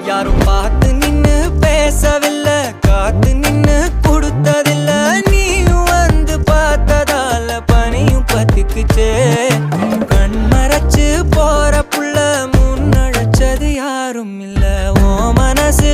யாரும் பார்த்து நின்னு பேசவில்லை, காத்து நின்னு கொடுத்ததில்ல. நீயும் வந்து பார்த்ததால பனியும் பத்திக்குச்சே. கண் மறைச்சு போற புள்ள முன்னழைச்சது யாரும் இல்ல. ஓ மனசு